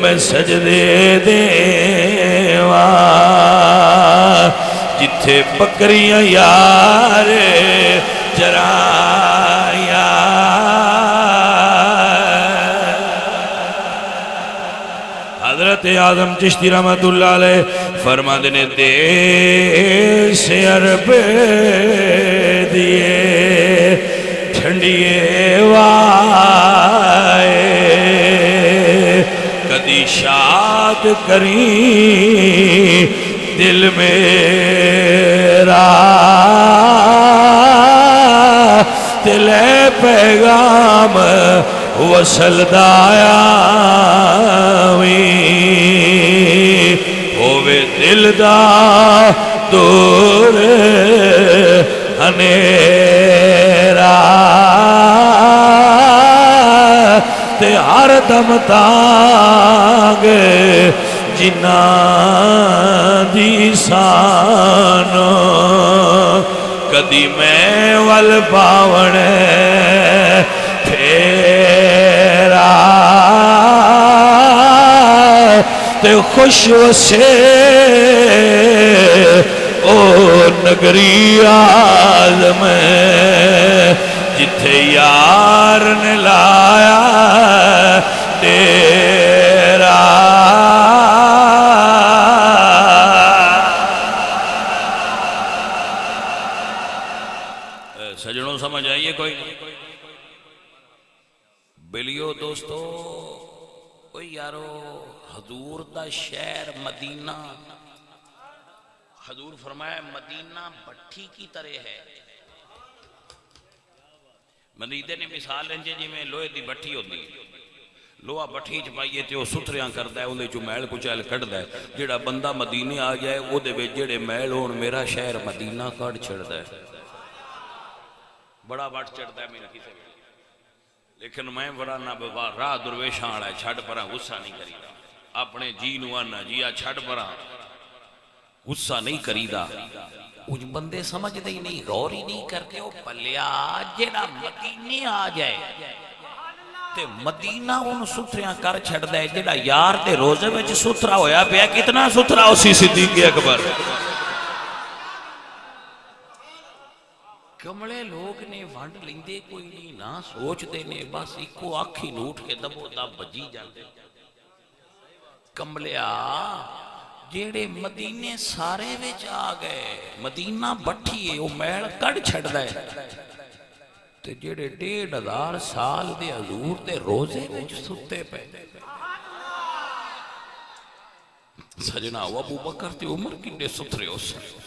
میں سجدے دیوا جتھے بکریاں یار چرایا. حضرت آدم چشتی رحمت اللہ علیہ فرماتے نے دے سے عرب دیے ٹھنڈیے وائے کدی شاد کریں دل میرا دل پیغام وصل دایا ہووے دل دا دور انیرا تے ہر دم تانگ جنہ دی سانو کدی میں ول پاون پھیرا تے خوش وسے او نگری عالم جتھے یار نے لایا ڈیرا. سجنوں سمجھ آئیے کوئی بلیو دوستو کوئی یارو حضور دا شہر مدینہ, حضور فرمایا مدینہ بٹھی کی طرح ہے. مریدے نے مثال لینجے جی میں لوہے دی بٹھی ہوتی لوہا بٹھی چ پائیے تے وہ ستھریاں کردا ہے اندے چوں میل کچیل کڈدا ہے جڑا بندہ مدینے آ جائے او دے وچ جڑے میل ہون میرا شہر مدینہ کڈ چھڑدا ہے بڑا وٹ چڑھدا ہے میرے کسے لیکن میں بڑا نہ راہ درویشاں والا ہے چھڈ پراں غصہ نہیں کریدا اپنے جی نو آنا جی آ چھڈ پراں غصہ نہیں کریدا کچھ بندے سمجھ دے نہیں غور ہی نہیں کرتے او پلیا جڑا مدینے آ جائے تے مدینہ ان ستھریاں کر چھڑدا ہے جڑا یار تے روزے وچ ستھرا ہویا پیا کتنا ستھرا اسی صدیق اکبر کملے لوگ نے ونڈ لیندے کوئی نہیں نہ سوچ دے نے بس ایکو آنکھی نوٹ کے دبو دب بجی جاندے کملیا جیڑے مدینے سارے وچ آ گئے مدینہ بٹھی ہے وہ میل کڑ چھڑدا ہے تے جیڑے 1500 سال دے حضور دے روزے وچ ستے پے سجنا وہ ابو بکر تے عمر کنے ستھرے ہو سکے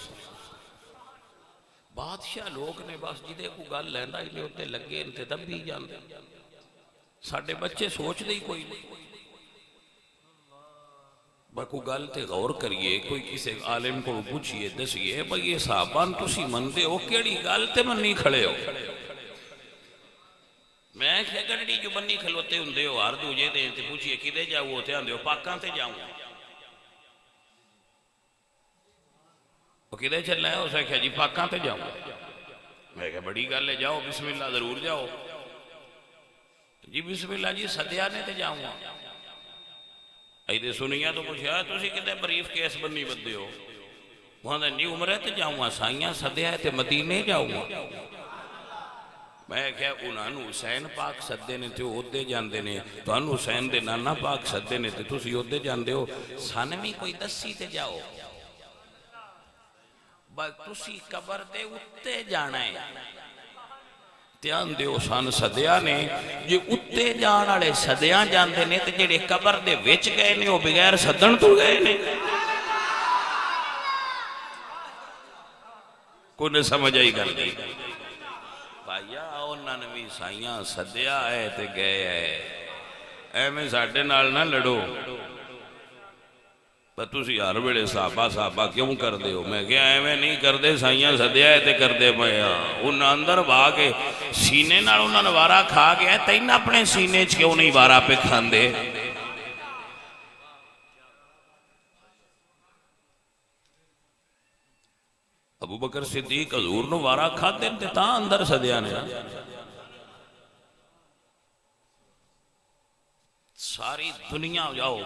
بادشاہ لوگ نے بس جدے کو گل لیندا ہی ہوتے لگے انتے دبی جاندے ساڈے بچے سوچ دے ہی کوئی نہیں کو گل تے غور کریے کوئی کسی عالم کو پوچھئے دسئے بھئی یہ صحابان تسی مندے ہو کیڑی گل تے منی کھڑے ہو میں کیا گڑی جو منی کھلوتے ہوندے ہو ہر دوجے دے تے پوچھئے کدے جاؤ ہوتے آندے ہو پاکاں تے جاؤں وہ کدے چلنا ہے اسے کہا جی پاکاں تے جاؤں میں کہا بڑی گل ہے جاؤ بسم اللہ ضرور جاؤ جی بسم اللہ جی صدیانے تے جاؤں ایدے سنیا تو پوچھا تسی کدے بریف کیس بنی بدے ہو وہاں دے نیو عمرے تے جاؤں سائیاں صدیانے تے مدینے جاؤں میں کہا انہوں حسین پاک صدے نے تے عہدے جاندے نے تو انہوں حسین دے نانا پاک صدے نے تے تسی عہدے جاندے ہو سانوی کوئی دسی تے جاؤ تسی قبر دے اتے جانا ہے تیان دیو سان صدیاں نے جی اتے جان والے صدیاں جاندے نے تے جڑے قبر دے وچ گئے نے وہ بغیر صدن تو گئے نے کوئی نے سمجھ آئی گل نہیں بھائیا انہاں نے بھی سائیاں صدیاں ہے تے گئے ہے اے میں ساڈے نال نہ لڑو پر تسی ہر ویلے صحابہ کیوں کر دے ہو میں کیا ایویں نہیں کر دے سائیاں صدیاں ہے تے کر دے پیا انہاں اندر بھا کے سینے نال انہاں نے وارا کھا گیا تین اپنے سینے چ کیوں نہیں وارا پہ کھاندے ابو بکر صدیق حضور نو وارا کھا دین تے تاں اندر صدیاں نے ساری دنیا جاؤ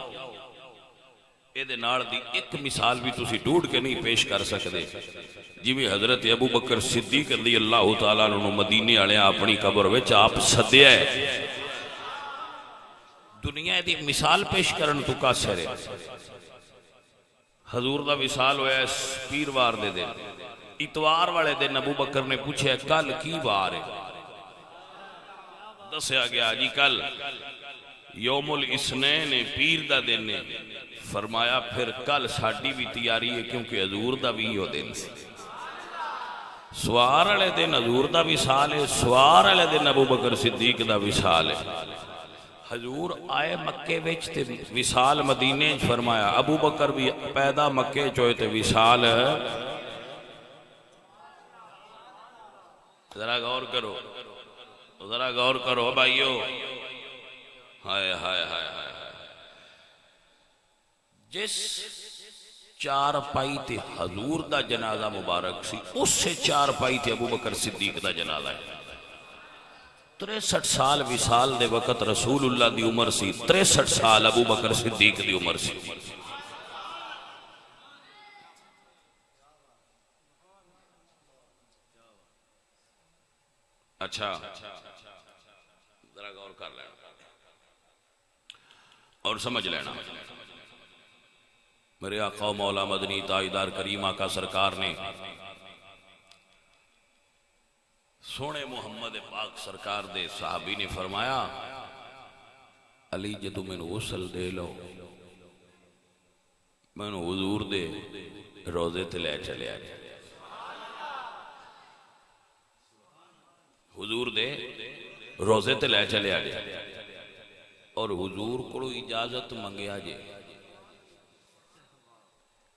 ایدے نال دی ایک مثال بھی تسی ڈھونڈ کے نہیں پیش کر سکتے جی میں حضرت ابو بکر صدیق رضی اللہ تعالیٰ عنہ مدینے والے اپنی قبر وچ آپ صدیہ ہے دنیا دی مثال پیش کرن تو کا سرے حضور دا وصال ہویا ہے پیروار دے دن اتوار والے دن ابو بکر نے پوچھے کل کی وار ہے دسیا گیا جی کل یوم الاسنین پیر دا دن نے فرمایا پھر کل ساڑی بھی تیاری ہے کیونکہ حضور دا بھی ہو دن سے سوار علیہ دن حضور دا وصال ہے سوار علیہ دن ابو بکر صدیق دا وصال ہے حضور آئے مکے وچ تے وصال مدینے فرمایا ابو بکر بھی پیدا مکے چوئے تے وصال ہے ذرا غور کرو بھائیو ہائے ہائے ہائے ہائے جس چار پائی تے حضور دا جنازہ مبارک سی اس سے چار پائی تے ابو بکر صدیق دا جنازہ ہے 63 سال وصال دے وقت رسول اللہ دی عمر سی 63 سال ابو بکر صدیق دی عمر سی اچھا ذرا غور کر لینا اور سمجھ لینا میرے آقا و مولا مدنی تاجدار کریم آقا سرکار نے سونے محمد پاک سرکار دے صحابی نے فرمایا علی جدو میں نے غسل دے لو میں نے حضور دے روزے تلے چلے آئے حضور دے روزے تے لے چلے آ جائے اور حضور کو اجازت منگیا جے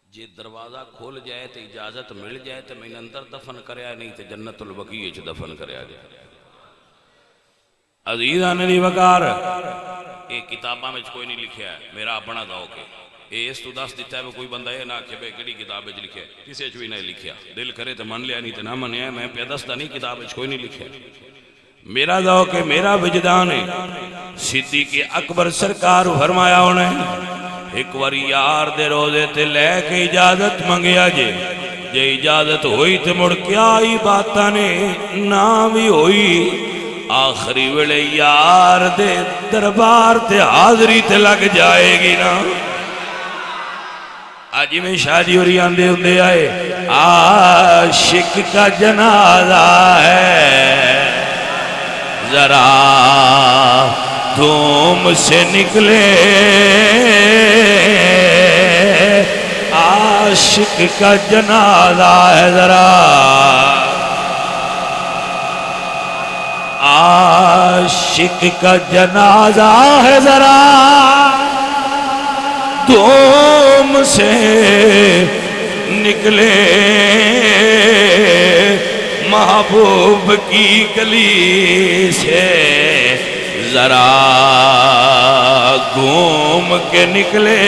جے دروازہ کھول جائے تو اجازت مل جائے تو میں اندر دفن کریا نہیں تو جنت البقیع وچ دفن کریا جائے عزیزاں دی وقار یہ کتاباں میں کوئی نہیں لکھیا ہے میرا اپنا ذوق ہے یہ اس تو دس دیتا ہے کوئی بندہ یہ نہ کہ بے کیڑی کتاب وچ لکھیا ہے کسی وچ بھی نہیں لکھیا دل کرے تو من لیا نہیں تو نہ منیا میں پہ دستا نہیں کتاب وچ کوئی نہیں لکھیا میرا ذوق ہے میرا وجدان ہے صدیق اکبر سرکار فرمایا انہیں ایک واری یار دے روزے تے لے کے اجازت منگیا جے اجازت ہوئی تے مڑ کیا ہی باتاں نے نہ بھی ہوئی آخری ویلے یار دے دربار تے حاضری تے لگ جائے گی نا آج میں شادی اور آندے ہوندے آئے عاشق کا جنازہ ہے ذرا دھوم سے نکلے عاشق کا جنازہ ہے ذرا عاشق کا جنازہ ہے ذرا دھوم سے نکلے محبوب کی گلی سے ذرا گھوم کے نکلے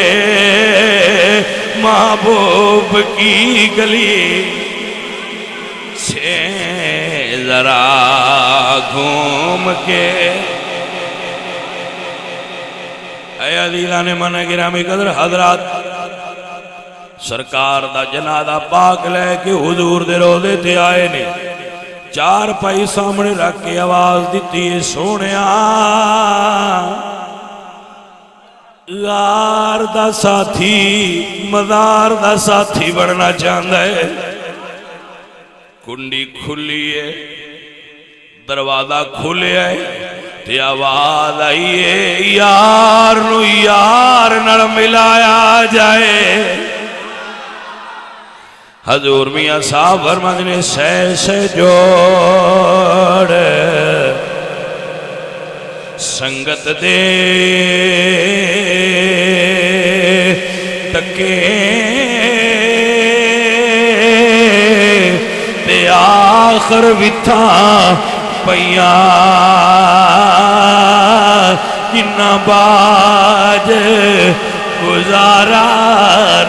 محبوب کی گلی سے ذرا گھوم کے اے عزیزان من گرامی قدر حضرات سرکار دا جنازہ پاک لے کے حضور دے روزے تے آئے نے چار پائی سامنے رکھ کے آواز دیتی ہے سونیا غار دا ساتھی مزار دا ساتھی بڑھنا چاہتا ہے کنڈی کھلی ہے دروازہ کھلے ہے تے آواز آئیے یار نو یار نر ملایا جائے حضور میاں صاحب فرماتے نے سے جوڑ سنگت دے تکے تے آخر وتھا پیاں جنہ باج گزارا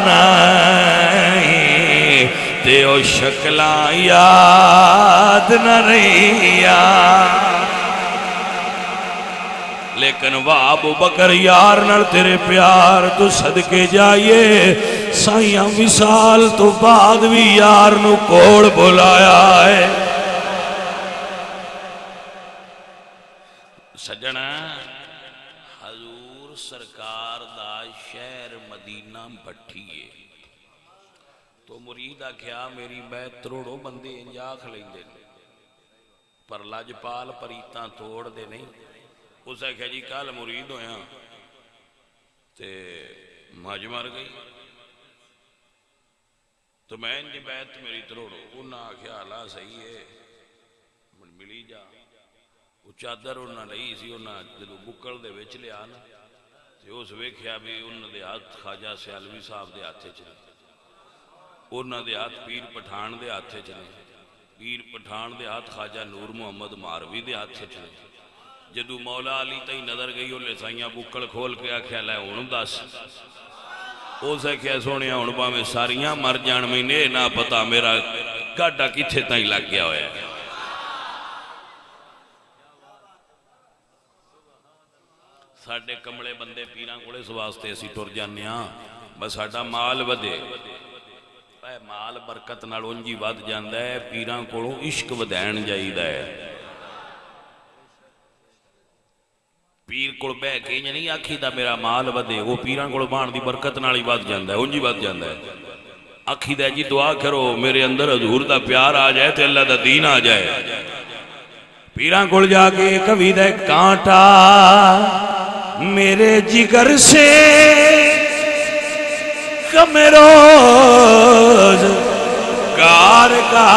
نہیں تے او شکلاں یاد نہ رہیا لیکن واہ ابو بکر یار نال تیرے پیار تو صدقے جائیے سائیاں وصال تو بعد بھی یار نو کوڑ بلایا ہے سجنا حضور سرکار دا شہر مدینہ بٹھیے تو مرید آکھیا میری بیعت تروڑو بندے انجاخ لیں دے پر لاجپال پریتاں توڑ دے نہیں اسے کہا جی کال مرید ہویا تے ماج مار گئی تو میں انجی بیعت میری تروڑو انہاں آکھیا اللہ صحیح ہے من ملی جا وہ چادر انہاں لئی سی انہاں جدو بکڑ دے وچ لے آنا تے اس ویکھیا بھی انہاں دے ہاتھ خواجہ سیالوی صاحب دے ہاتھے چلے انہاں دے ہاتھ پیر پٹھان دے ہاتھے چلے پیر پٹھان دے ہاتھ خواجہ نور محمد ماروی دے ہاتھے چلے جدو مولا علی تائی نظر گئی وہ لے سائیاں بکڑ کھول کے آکھیا لے ہن دس اسے کیا سونیا ہن باویں ساریاں مر جان میں نہ پتا میرا گاڈا کتھے تائی لگ گیا ہویا ہے ساڑھے کمڑے بندے پیران کوڑے سواستے اسی ٹر جانے ہاں بس ساڑھا مال ودے مال برکت نال انجی ود جاندہ ہے پیران کوڑوں عشق ودین جائیدہ ہے پیر کوڑ بے کے نہیں آکھی دا میرا مال ودے وہ پیران کوڑ بان دی برکت نالی ود جاندہ ہے انجی ود جاندہ ہے آکھی دا جی دعا کرو میرے اندر حضور دا پیار آ جائے تے اللہ دا دین آ جائے پیران کوڑ جا کے کبھی دے کانٹا میرے جگر سے کم روز کار کا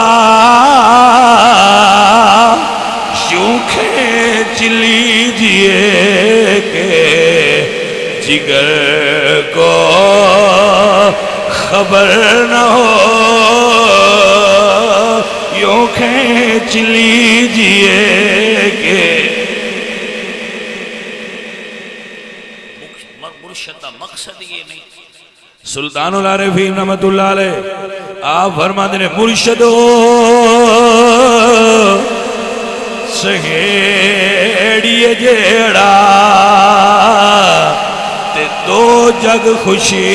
یوں کھینچ خبر نہ ہو یوں کھینچ لیجئے کہ مرشد کا مقصد یہ نہیں. سلطان العارفین رحمت اللہ علیہ آپ فرماتے ہیں مرشدو سہیڑیے جیڑا تے دو جگ خوشی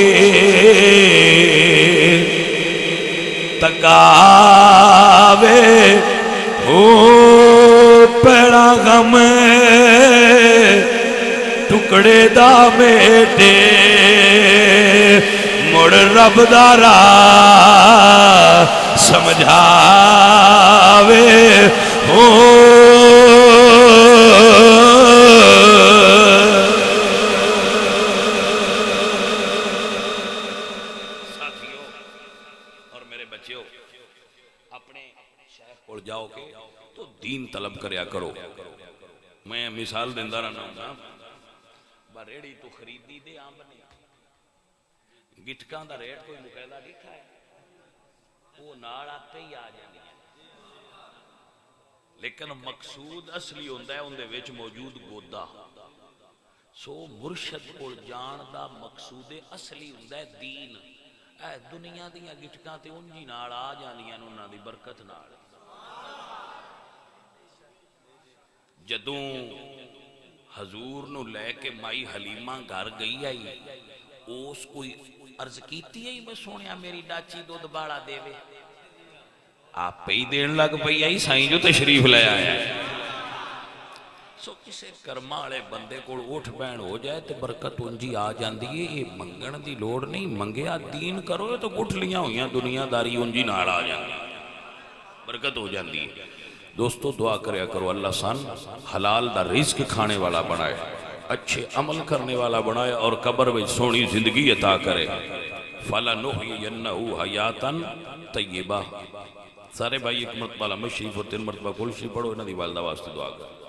تکاوے ہو پیڑا غم ٹکڑے دا میٹے مڑ رب دا راہ سمجھاوے ہو. ساتھیوں اور میرے بچیوں اپنے شیخ کو جاؤ گے تو دین طلب کریا کرو. میں مثال دیندہ رہنا ہوں ریڑی تو خریدی دے آم بنے گٹکاں دا ریٹ کوئی مقیدہ لکھا ہے وہ نال آتے ہی آ جانے لیکن مقصود اصلی ہوندہ ہے ان دے وچ موجود گودا. سو مرشد کو جان دا مقصود اصلی ہوندہ ہے دین. اے دنیا دیاں گٹکاں تے ان جی نال آ جانیاں انہاں دی برکت نال. جدوں حضور نو لے کے مائی حلیمہ گھر گئی آئی اس کوئی عرض کیتی ہے میں سونیا میری ڈاچی دودھ باڑا دے وے آپ پہ ہی دین لگ پئی آئی سائیں جو تشریف لے آیا ہے. سو کسے کرما والے بندے کو اٹھ بین ہو جائے تو برکت انجی آ جاندی ہے. یہ منگن دی لوڑ نہیں منگیا دین کرو تو گٹھلیاں ہویاں دنیا داری انجی نال آ جاندی برکت ہو جاندی ہے. دوستو دعا کریا کرو اللہ سان حلال دا رزق کھانے والا بنائے اچھے عمل کرنے والا بنائے اور قبر میں سونی زندگی عطا کرے. فَلَنُحْيِيَنَّهُ حَيَاتًا طَيِّبَةً. سارے بھائی ایک مرتبہ مشریف اور 3 مرتبہ کل شریف پڑھو انہاں دی والدہ واسطے دعا کرو.